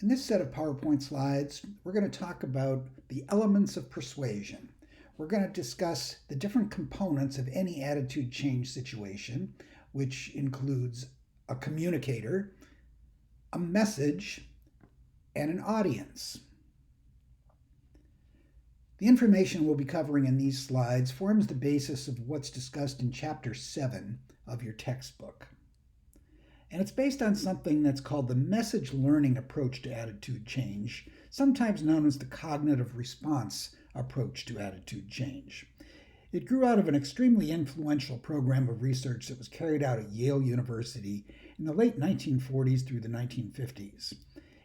In this set of PowerPoint slides, we're going to talk about the elements of persuasion. We're going to discuss the different components of any attitude change situation, which includes a communicator, a message, and an audience. The information we'll be covering in these slides forms the basis of what's discussed in Chapter 7 of your textbook. And it's based on something that's called the message learning approach to attitude change, sometimes known as the cognitive response approach to attitude change. It grew out of an extremely influential program of research that was carried out at Yale University in the late 1940s through the 1950s.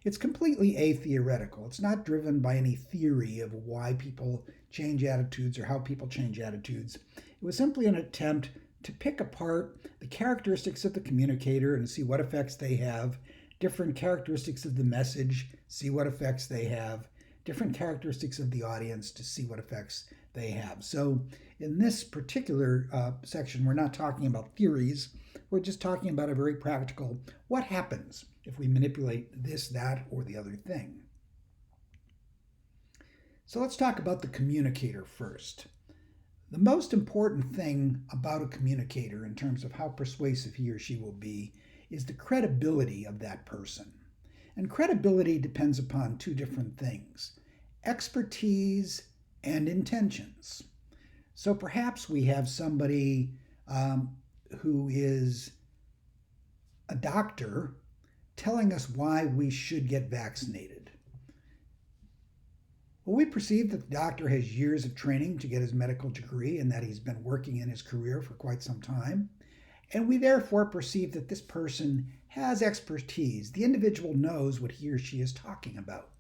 It's completely atheoretical. It's not driven by any theory of why people change attitudes or how people change attitudes. It was simply an attempt to pick apart the characteristics of the communicator and see what effects they have, different characteristics of the message, see what effects they have, different characteristics of the audience to see what effects they have. So in this particular section, we're not talking about theories. We're just talking about a very practical, what happens if we manipulate this, that, or the other thing. So let's talk about the communicator first. The most important thing about a communicator in terms of how persuasive he or she will be is the credibility of that person. And credibility depends upon two different things: expertise and intentions. So perhaps we have somebody who is a doctor telling us why we should get vaccinated. Well, we perceive that the doctor has years of training to get his medical degree and that he's been working in his career for quite some time. And we therefore perceive that this person has expertise. The individual knows what he or she is talking about.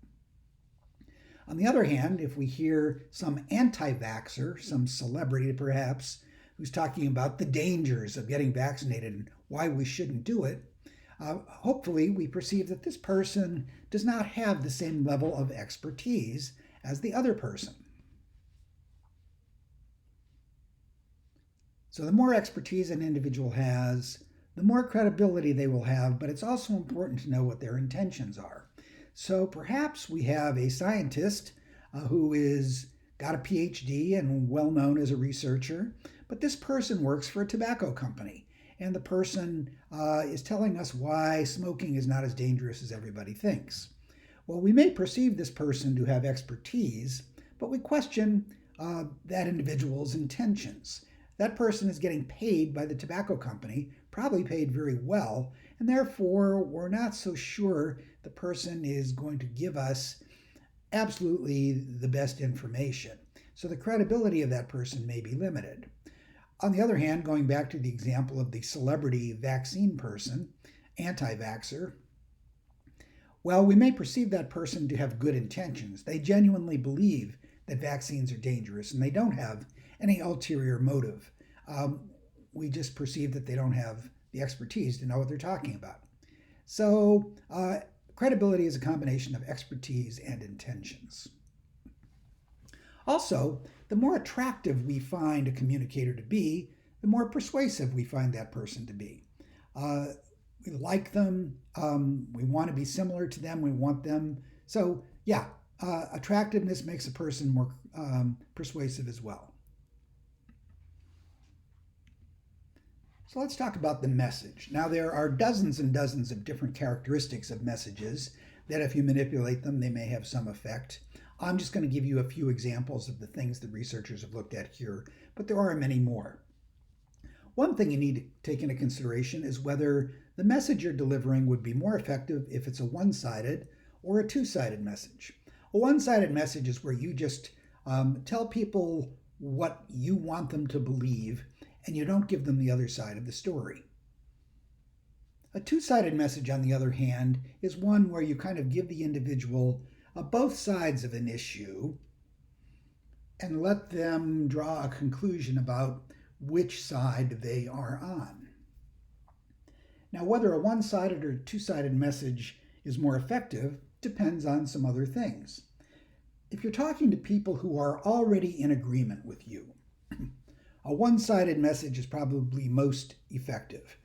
On the other hand, if we hear some anti-vaxxer, some celebrity perhaps, who's talking about the dangers of getting vaccinated and why we shouldn't do it, hopefully we perceive that this person does not have the same level of expertise as the other person. So the more expertise an individual has, the more credibility they will have, but it's also important to know what their intentions are. So perhaps we have a scientist who is got a PhD and well known as a researcher, but this person works for a tobacco company. And the person is telling us why smoking is not as dangerous as everybody thinks. Well, we may perceive this person to have expertise, but we question that individual's intentions. That person is getting paid by the tobacco company, probably paid very well, and therefore we're not so sure the person is going to give us absolutely the best information. So the credibility of that person may be limited. On the other hand, going back to the example of the celebrity vaccine person, anti-vaxxer, well, we may perceive that person to have good intentions. They genuinely believe that vaccines are dangerous and they don't have any ulterior motive. We just perceive that they don't have the expertise to know what they're talking about. So credibility is a combination of expertise and intentions. Also, the more attractive we find a communicator to be, the more persuasive we find that person to be. We like them, we want to be similar to them, we want them. So yeah, attractiveness makes a person more persuasive as well. So let's talk about the message. Now there are dozens and dozens of different characteristics of messages that if you manipulate them, they may have some effect. I'm just going to give you a few examples of the things that researchers have looked at here, but there are many more. One thing you need to take into consideration is whether the message you're delivering would be more effective if it's a one-sided or a two-sided message. A one-sided message is where you just tell people what you want them to believe and you don't give them the other side of the story. A two-sided message, on the other hand, is one where you kind of give the individual both sides of an issue and let them draw a conclusion about which side they are on. Now, whether a one-sided or two-sided message is more effective depends on some other things. If you're talking to people who are already in agreement with you, a one-sided message is probably most effective.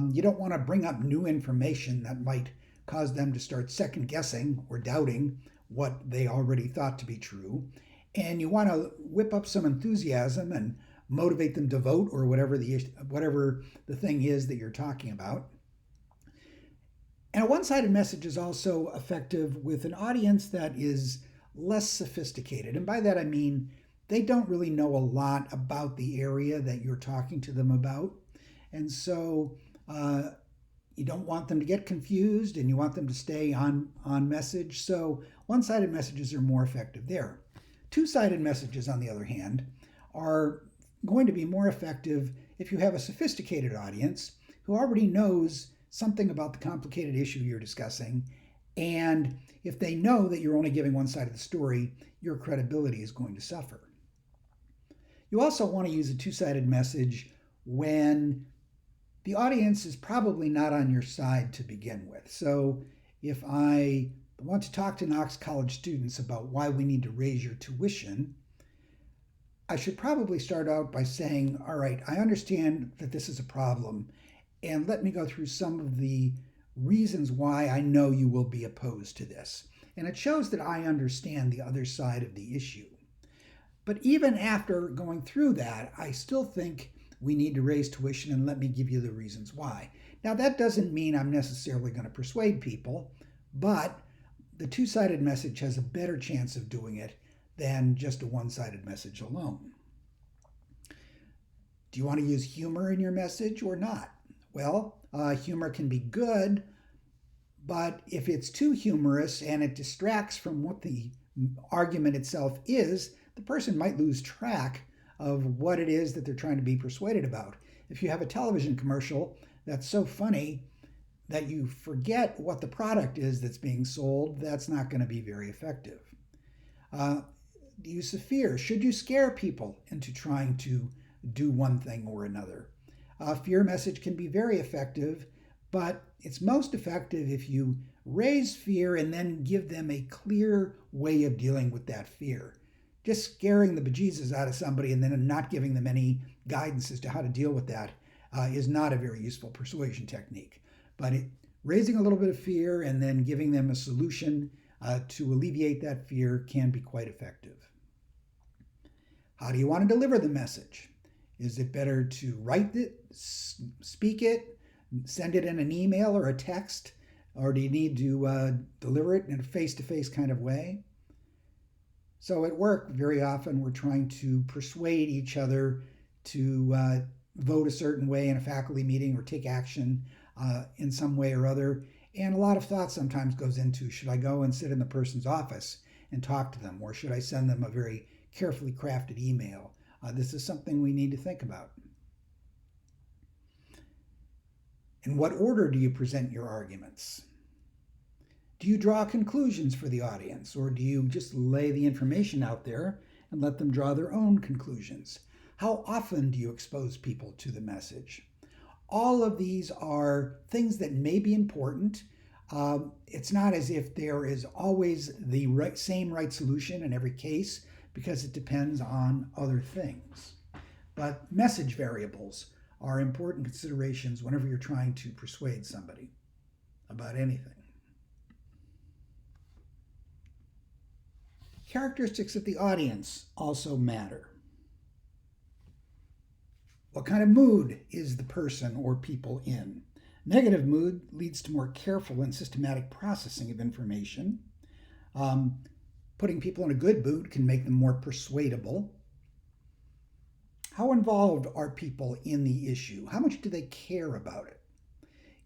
You don't want to bring up new information that might cause them to start second guessing or doubting what they already thought to be true. And you want to whip up some enthusiasm and motivate them to vote or whatever the thing is that you're talking about. And a one-sided message is also effective with an audience that is less sophisticated. And by that I mean they don't really know a lot about the area that you're talking to them about. And so you don't want them to get confused and you want them to stay on message. So one-sided messages are more effective there. Two-sided messages, on the other hand, are going to be more effective if you have a sophisticated audience who already knows something about the complicated issue you're discussing. And if they know that you're only giving one side of the story, your credibility is going to suffer. You also want to use a two-sided message when the audience is probably not on your side to begin with. So if I want to talk to Knox College students about why we need to raise your tuition, I should probably start out by saying, all right, I understand that this is a problem, and let me go through some of the reasons why I know you will be opposed to this. And it shows that I understand the other side of the issue. But even after going through that, I still think we need to raise tuition, and let me give you the reasons why. Now, that doesn't mean I'm necessarily going to persuade people, but the two-sided message has a better chance of doing it than just a one-sided message alone. Do you want to use humor in your message or not? Well, humor can be good, but if it's too humorous and it distracts from what the argument itself is, the person might lose track of what it is that they're trying to be persuaded about. If you have a television commercial that's so funny that you forget what the product is that's being sold, that's not going to be very effective. The use of fear. Should you scare people into trying to do one thing or another? A fear message can be very effective, but it's most effective if you raise fear and then give them a clear way of dealing with that fear. Just scaring the bejesus out of somebody and then not giving them any guidance as to how to deal with that is not a very useful persuasion technique. But raising a little bit of fear and then giving them a solution to alleviate that fear can be quite effective. How do you want to deliver the message? Is it better to write it, speak it, send it in an email or a text, or do you need to deliver it in a face-to-face kind of way? So at work, very often we're trying to persuade each other to vote a certain way in a faculty meeting or take action in some way or other. And a lot of thought sometimes goes into, should I go and sit in the person's office and talk to them, or should I send them a very carefully crafted email? This is something we need to think about. In what order do you present your arguments? Do you draw conclusions for the audience, or do you just lay the information out there and let them draw their own conclusions? How often do you expose people to the message? All of these are things that may be important. It's not as if there is always the same right solution in every case, because it depends on other things. But message variables are important considerations whenever you're trying to persuade somebody about anything. Characteristics of the audience also matter. What kind of mood is the person or people in? Negative mood leads to more careful and systematic processing of information. Putting people in a good mood can make them more persuadable. How involved are people in the issue? How much do they care about it?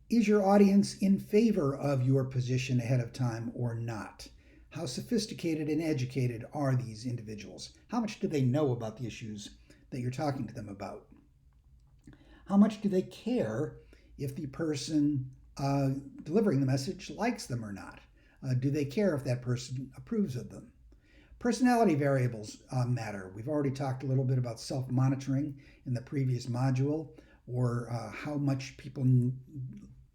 Is your audience in favor of your position ahead of time or not? How sophisticated and educated are these individuals? How much do they know about the issues that you're talking to them about? How much do they care if the person delivering the message likes them or not? Do they care if that person approves of them? Personality variables matter. We've already talked a little bit about self-monitoring in the previous module, or how much people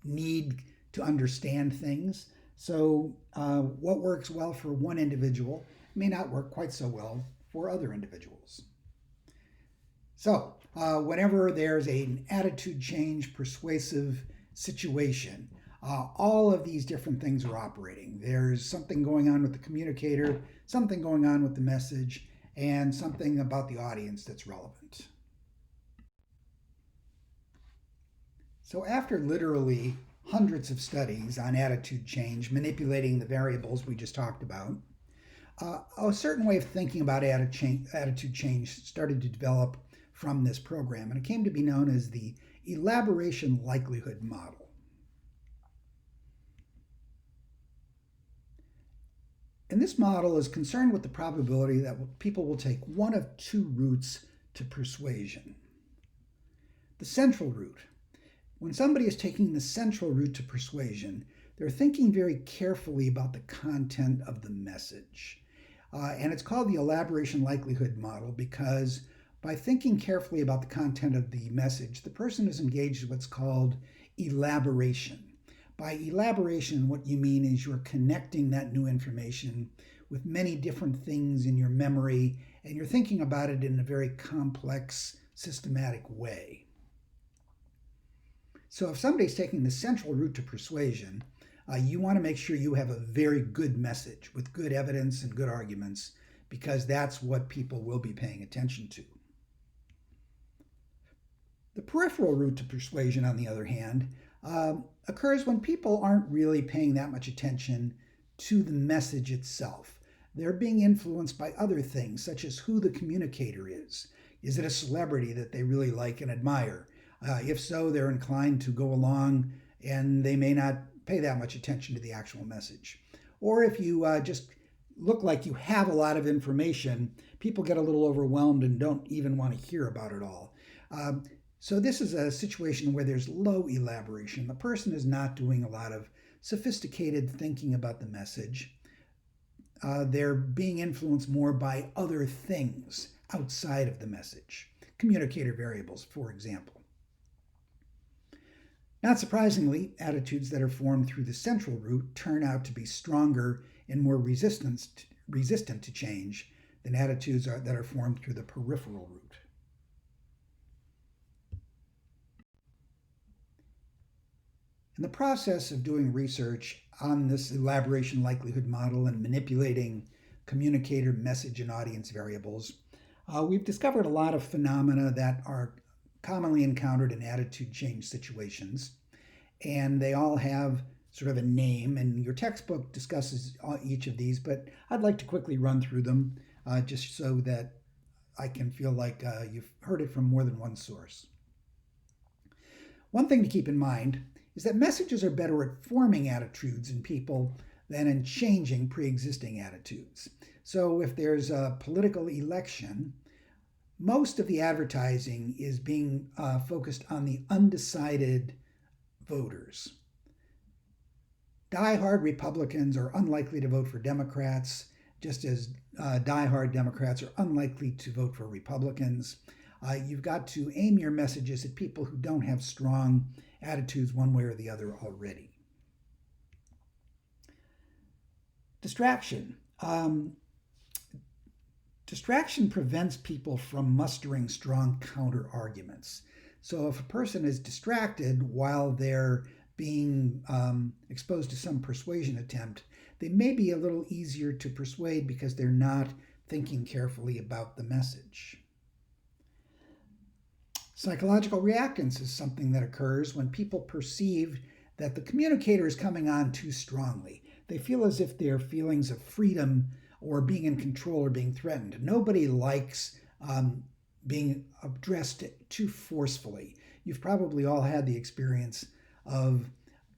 need to understand things. So what works well for one individual may not work quite so well for other individuals. So whenever there's an attitude change, persuasive situation, all of these different things are operating. There's something going on with the communicator, something going on with the message, and something about the audience that's relevant. So after literally hundreds of studies on attitude change, manipulating the variables we just talked about, a certain way of thinking about attitude change started to develop from this program, and it came to be known as the elaboration likelihood model. And this model is concerned with the probability that people will take one of two routes to persuasion. The central route. When somebody is taking the central route to persuasion, they're thinking very carefully about the content of the message. And it's called the elaboration likelihood model because by thinking carefully about the content of the message, the person is engaged in what's called elaboration. By elaboration, what you mean is you're connecting that new information with many different things in your memory, and you're thinking about it in a very complex, systematic way. So if somebody's taking the central route to persuasion, you want to make sure you have a very good message with good evidence and good arguments, because that's what people will be paying attention to. The peripheral route to persuasion, on the other hand, occurs when people aren't really paying that much attention to the message itself. They're being influenced by other things, such as who the communicator is. Is it a celebrity that they really like and admire? If so, they're inclined to go along and they may not pay that much attention to the actual message. Or if you just look like you have a lot of information, people get a little overwhelmed and don't even want to hear about it all. So this is a situation where there's low elaboration. The person is not doing a lot of sophisticated thinking about the message. They're being influenced more by other things outside of the message. Communicator variables, for example. Not surprisingly, attitudes that are formed through the central route turn out to be stronger and more resistant to change than attitudes that are formed through the peripheral route. In the process of doing research on this elaboration likelihood model and manipulating communicator, message, and audience variables, we've discovered a lot of phenomena that are commonly encountered in attitude change situations, and they all have sort of a name, and your textbook discusses each of these, but I'd like to quickly run through them just so that I can feel like you've heard it from more than one source. One thing to keep in mind is that messages are better at forming attitudes in people than in changing pre-existing attitudes. So if there's a political election, most of the advertising is being focused on the undecided voters. Die-hard Republicans are unlikely to vote for Democrats, just as die-hard Democrats are unlikely to vote for Republicans. You've got to aim your messages at people who don't have strong attitudes one way or the other already. Distraction. Distraction prevents people from mustering strong counter arguments. So if a person is distracted while they're being exposed to some persuasion attempt, they may be a little easier to persuade because they're not thinking carefully about the message. Psychological reactance is something that occurs when people perceive that the communicator is coming on too strongly. They feel as if their feelings of freedom or being in control are being threatened. Nobody likes being addressed too forcefully. You've probably all had the experience of,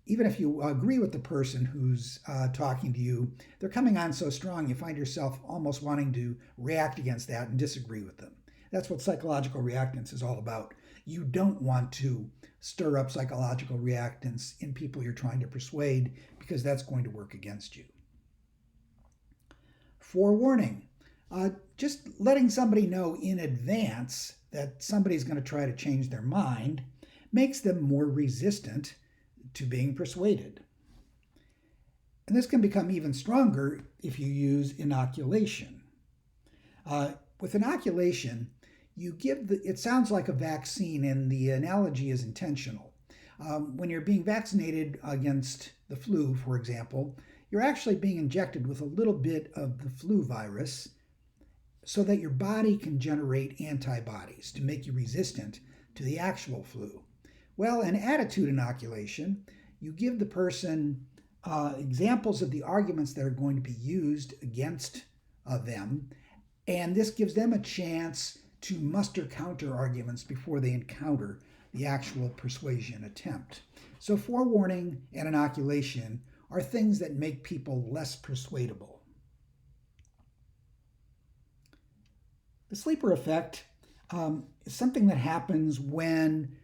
even if you agree with the person who's talking to you, they're coming on so strong you find yourself almost wanting to react against that and disagree with them. That's what psychological reactance is all about. You don't want to stir up psychological reactance in people you're trying to persuade because that's going to work against you. Forewarning. Just letting somebody know in advance that somebody's going to try to change their mind makes them more resistant to being persuaded. And this can become even stronger if you use inoculation. With inoculation, you give it sounds like a vaccine, and the analogy is intentional. When you're being vaccinated against the flu, for example, you're actually being injected with a little bit of the flu virus so that your body can generate antibodies to make you resistant to the actual flu. Well, in attitude inoculation, you give the person examples of the arguments that are going to be used against them, and this gives them a chance to muster counter arguments before they encounter the actual persuasion attempt. So forewarning and inoculation are things that make people less persuadable. The sleeper effect is something that happens when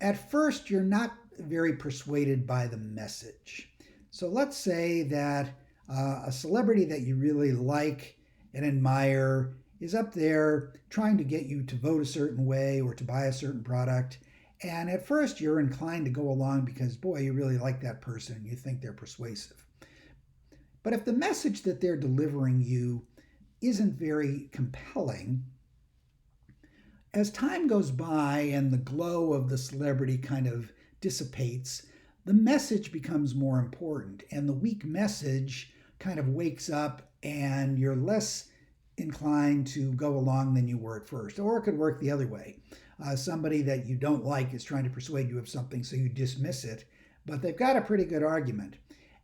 at first you're not very persuaded by the message. So let's say that a celebrity that you really like and admire is up there trying to get you to vote a certain way or to buy a certain product. And at first you're inclined to go along because, boy, you really like that person and you think they're persuasive. But if the message that they're delivering you isn't very compelling, as time goes by and the glow of the celebrity kind of dissipates, the message becomes more important, and the weak message kind of wakes up and you're less inclined to go along than you were at first. Or it could work the other way. Somebody that you don't like is trying to persuade you of something, so you dismiss it, but they've got a pretty good argument.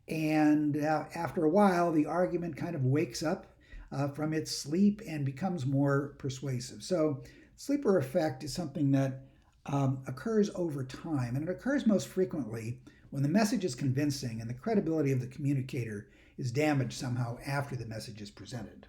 And after a while, the argument kind of wakes up from its sleep and becomes more persuasive. So sleeper effect is something that occurs over time, and it occurs most frequently when the message is convincing and the credibility of the communicator is damaged somehow after the message is presented.